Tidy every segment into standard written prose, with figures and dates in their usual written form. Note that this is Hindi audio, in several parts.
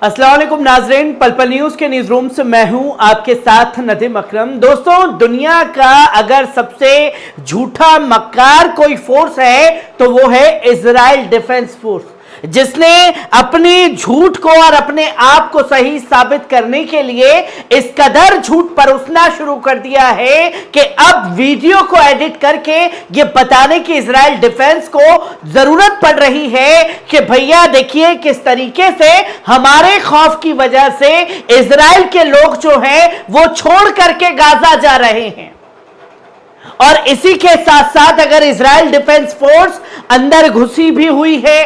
अस्सलाम वालेकुम नाजरीन, पल पल न्यूज के न्यूज रूम से मैं हूं आपके साथ नदीम अकरम। दोस्तों, दुनिया का अगर सबसे झूठा मक्कार कोई फोर्स है तो वो है इजराइल डिफेंस फोर्स, जिसने अपने झूठ को और अपने आप को सही साबित करने के लिए इस कदर झूठ परोसना शुरू कर दिया है कि अब वीडियो को एडिट करके ये बताने की इजराइल डिफेंस को जरूरत पड़ रही है कि भैया देखिए किस तरीके से हमारे खौफ की वजह से इजराइल के लोग जो हैं वो छोड़ करके गाजा जा रहे हैं। और इसी के साथ साथ अगर इजराइल डिफेंस फोर्स अंदर घुसी भी हुई है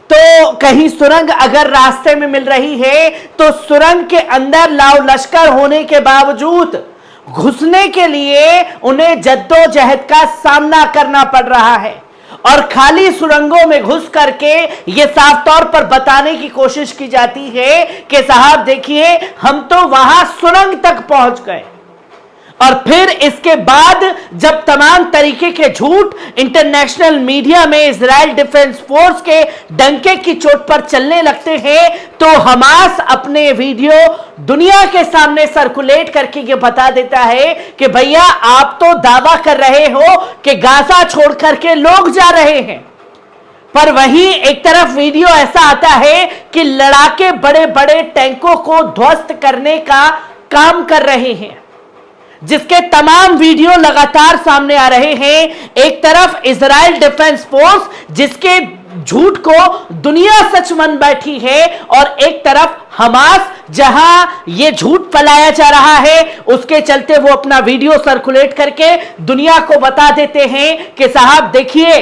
तो कहीं सुरंग अगर रास्ते में मिल रही है तो सुरंग के अंदर लाव लश्कर होने के बावजूद घुसने के लिए उन्हें जद्दोजहद का सामना करना पड़ रहा है। और खाली सुरंगों में घुस करके यह साफ तौर पर बताने की कोशिश की जाती है कि साहब देखिए हम तो वहां सुरंग तक पहुंच गए। और फिर इसके बाद जब तमाम तरीके के झूठ इंटरनेशनल मीडिया में इजराइल डिफेंस फोर्स के डंके की चोट पर चलने लगते हैं तो हमास अपने वीडियो दुनिया के सामने सर्कुलेट करके ये बता देता है कि भैया आप तो दावा कर रहे हो कि गाजा छोड़ करके लोग जा रहे हैं, पर वहीं एक तरफ वीडियो ऐसा आता है कि लड़ाके बड़े बड़े टैंकों को ध्वस्त करने का काम कर रहे हैं, जिसके तमाम वीडियो लगातार सामने आ रहे हैं। एक तरफ इजराइल डिफेंस फोर्स जिसके झूठ को दुनिया सच मान बैठी है और एक तरफ हमास जहां ये झूठ फैलाया जा रहा है उसके चलते वो अपना वीडियो सर्कुलेट करके दुनिया को बता देते हैं कि साहब देखिए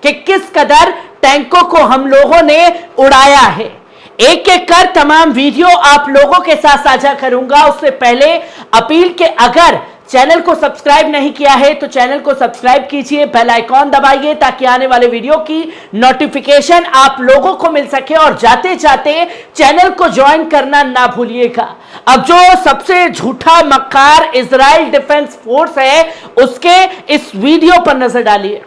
कि किस कदर टैंकों को हम लोगों ने उड़ाया है। एक एक कर तमाम वीडियो आप लोगों के साथ साझा करूंगा। उससे पहले अपील के अगर चैनल को सब्सक्राइब नहीं किया है तो चैनल को सब्सक्राइब कीजिए, बेल आइकॉन दबाइए ताकि आने वाले वीडियो की नोटिफिकेशन आप लोगों को मिल सके और जाते जाते चैनल को ज्वाइन करना ना भूलिएगा। अब जो सबसे झूठा मक्कार इजराइल डिफेंस फोर्स है उसके इस वीडियो पर नजर डालिए।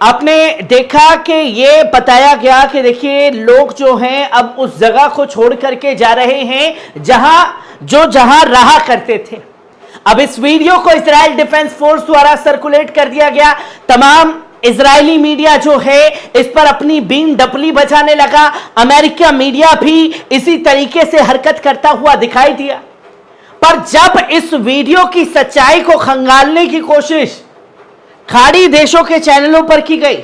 आपने देखा कि ये बताया गया कि देखिए लोग जो हैं अब उस जगह को छोड़ करके जा रहे हैं जहां रहा करते थे। अब इस वीडियो को इजराइल डिफेंस फोर्स द्वारा सर्कुलेट कर दिया गया। तमाम इजरायली मीडिया जो है इस पर अपनी बीन डपली बजाने लगा। अमेरिका मीडिया भी इसी तरीके से हरकत करता हुआ दिखाई दिया। पर जब इस वीडियो की सच्चाई को खंगालने की कोशिश खाड़ी देशों के चैनलों पर की गई,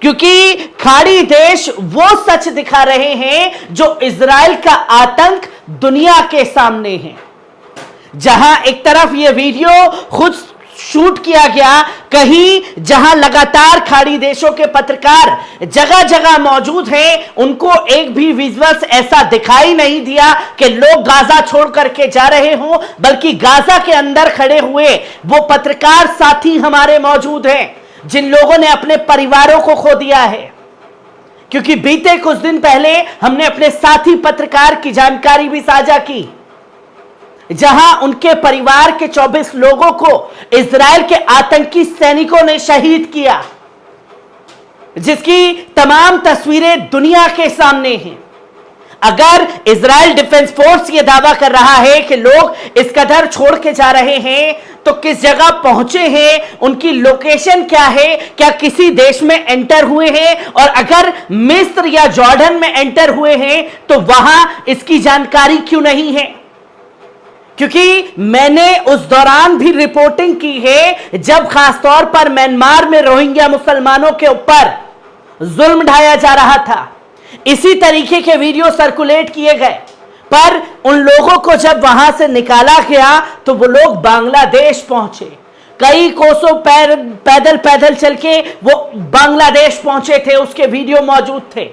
क्योंकि खाड़ी देश वो सच दिखा रहे हैं जो इजराइल का आतंक दुनिया के सामने है। जहां एक तरफ यह वीडियो खुद शूट किया गया, कहीं जहां लगातार खाड़ी देशों के पत्रकार जगह जगह मौजूद हैं, उनको एक भी विजुअल्स ऐसा दिखाई नहीं दिया कि लोग गाजा छोड़ करके जा रहे हों, बल्कि गाजा के अंदर खड़े हुए वो पत्रकार साथी हमारे मौजूद हैं जिन लोगों ने अपने परिवारों को खो दिया है। क्योंकि बीते कुछ दिन पहले हमने अपने साथी पत्रकार की जानकारी भी साझा की जहां उनके परिवार के 24 लोगों को इजराइल के आतंकी सैनिकों ने शहीद किया, जिसकी तमाम तस्वीरें दुनिया के सामने हैं। अगर इजराइल डिफेंस फोर्स यह दावा कर रहा है कि लोग इस कदर छोड़ के जा रहे हैं तो किस जगह पहुंचे हैं, उनकी लोकेशन क्या है, क्या किसी देश में एंटर हुए हैं, और अगर मिस्र या जॉर्डन में एंटर हुए हैं तो वहां इसकी जानकारी क्यों नहीं है। क्योंकि मैंने उस दौरान भी रिपोर्टिंग की है जब खासतौर पर म्यांमार में रोहिंग्या मुसलमानों के ऊपर जुल्म ढाया जा रहा था। इसी तरीके के वीडियो सर्कुलेट किए गए, पर उन लोगों को जब वहां से निकाला गया तो वो लोग बांग्लादेश पहुंचे। कई कोसों पैदल चल के वो बांग्लादेश पहुंचे थे, उसके वीडियो मौजूद थे।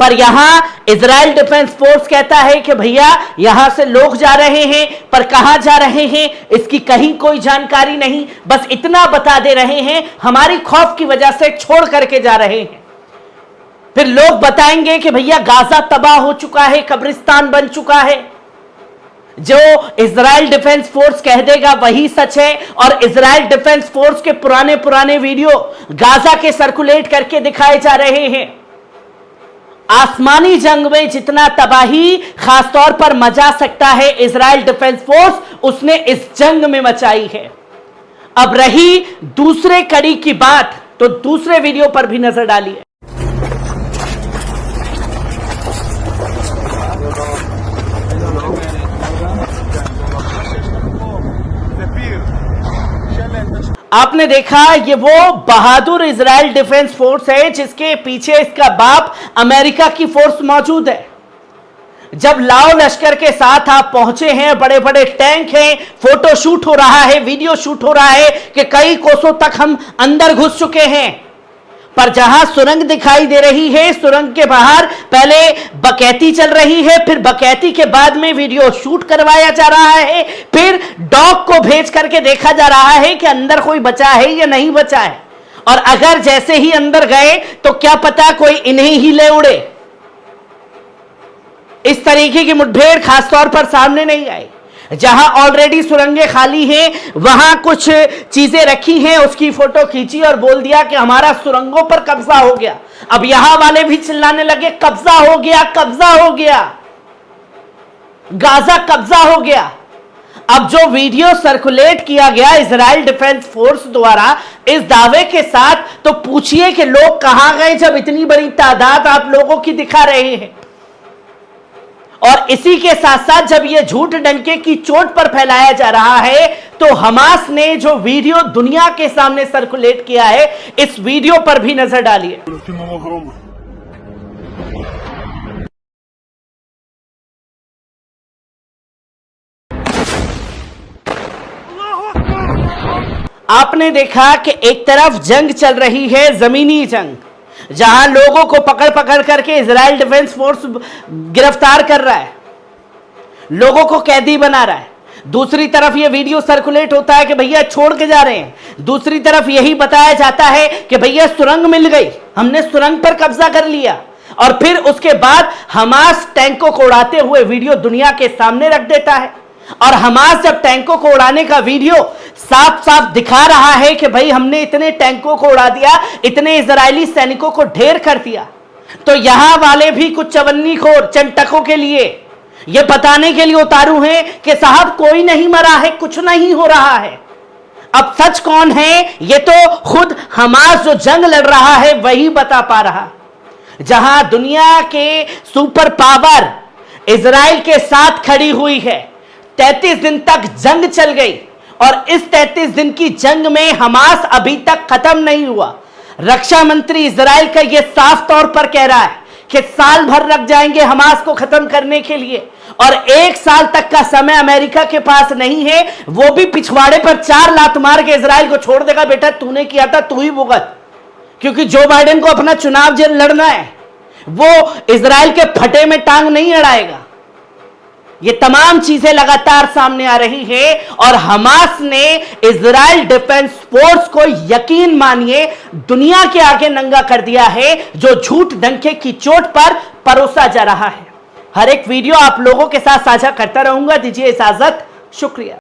पर यहां इजराइल डिफेंस फोर्स कहता है कि भैया यहां से लोग जा रहे हैं, पर कहां जा रहे हैं इसकी कहीं कोई जानकारी नहीं। बस इतना बता दे रहे हैं हमारी खौफ की वजह से छोड़ करके जा रहे हैं। फिर लोग बताएंगे कि भैया गाजा तबाह हो चुका है, कब्रिस्तान बन चुका है। जो इजराइल डिफेंस फोर्स कह देगा वही सच है। और इजराइल डिफेंस फोर्स के पुराने पुराने वीडियो गाजा के सर्कुलेट करके दिखाए जा रहे हैं। आसमानी जंग में जितना तबाही खासतौर पर मचा सकता है इजराइल डिफेंस फोर्स, उसने इस जंग में मचाई है। अब रही दूसरे कड़ी की बात, तो दूसरे वीडियो पर भी नजर डालिए। आपने देखा ये वो बहादुर इजराइल डिफेंस फोर्स है जिसके पीछे इसका बाप अमेरिका की फोर्स मौजूद है। जब लाओ लश्कर के साथ आप पहुंचे हैं, बड़े बड़े टैंक हैं, फोटो शूट हो रहा है, वीडियो शूट हो रहा है कि कई कोसों तक हम अंदर घुस चुके हैं, पर जहां सुरंग दिखाई दे रही है, सुरंग के बाहर पहले बकैती चल रही है, फिर बकैती के बाद में वीडियो शूट करवाया जा रहा है, फिर डॉग को भेज करके देखा जा रहा है कि अंदर कोई बचा है या नहीं बचा है। और अगर जैसे ही अंदर गए तो क्या पता कोई इन्हें ही ले उड़े। इस तरीके की मुठभेड़ खासतौर पर सामने नहीं आई। जहां ऑलरेडी सुरंगें खाली हैं, वहां कुछ चीजें रखी हैं, उसकी फोटो खींची और बोल दिया कि हमारा सुरंगों पर कब्जा हो गया। अब यहां वाले भी चिल्लाने लगे कब्जा हो गया, कब्जा हो गया, गाजा कब्जा हो गया। अब जो वीडियो सर्कुलेट किया गया इजराइल डिफेंस फोर्स द्वारा इस दावे के साथ, तो पूछिए कि लोग कहां गए जब इतनी बड़ी तादाद आप लोगों की दिखा रहे हैं। और इसी के साथ साथ जब यह झूठ डंके की चोट पर फैलाया जा रहा है, तो हमास ने जो वीडियो दुनिया के सामने सर्कुलेट किया है, इस वीडियो पर भी नजर डालिए। आपने देखा कि एक तरफ जंग चल रही है, जमीनी जंग, जहां लोगों को पकड़ पकड़ करके इजराइल डिफेंस फोर्स गिरफ्तार कर रहा है, लोगों को कैदी बना रहा है। दूसरी तरफ यह वीडियो सर्कुलेट होता है कि भैया छोड़ के जा रहे हैं। दूसरी तरफ यही बताया जाता है कि भैया सुरंग मिल गई, हमने सुरंग पर कब्जा कर लिया। और फिर उसके बाद हमास टैंकों को उड़ाते हुए वीडियो दुनिया के सामने रख देता है। और हमास जब टैंकों को उड़ाने का वीडियो साफ साफ दिखा रहा है कि भाई हमने इतने टैंकों को उड़ा दिया, इतने इजरायली सैनिकों को ढेर कर दिया, तो यहां वाले भी कुछ चवन्नी खोर चंटकों के लिए यह बताने के लिए उतारू हैं कि साहब कोई नहीं मरा है, कुछ नहीं हो रहा है। अब सच कौन है, यह तो खुद हमास जो जंग लड़ रहा है वही बता पा रहा। जहां दुनिया के सुपर पावर इजराइल के साथ खड़ी हुई है, 33 दिन तक जंग चल गई, और इस 33 दिन की जंग में हमास अभी तक खत्म नहीं हुआ। रक्षा मंत्री इजराइल का यह साफ तौर पर कह रहा है कि साल भर लग जाएंगे हमास को खत्म करने के लिए, और 1 साल तक का समय अमेरिका के पास नहीं है। वो भी पिछवाड़े पर 4 लात मार के इजराइल को छोड़ देगा, बेटा तूने किया था तू ही भुगत, क्योंकि जो बाइडेन को अपना चुनाव जेल लड़ना है, वो इजराइल के फटे में टांग नहीं अड़ाएगा। ये तमाम चीजें लगातार सामने आ रही है, और हमास ने इजराइल डिफेंस फोर्स को यकीन मानिए दुनिया के आगे नंगा कर दिया है, जो झूठ डंके की चोट पर परोसा जा रहा है। हर एक वीडियो आप लोगों के साथ साझा करता रहूंगा। दीजिए इजाजत, शुक्रिया।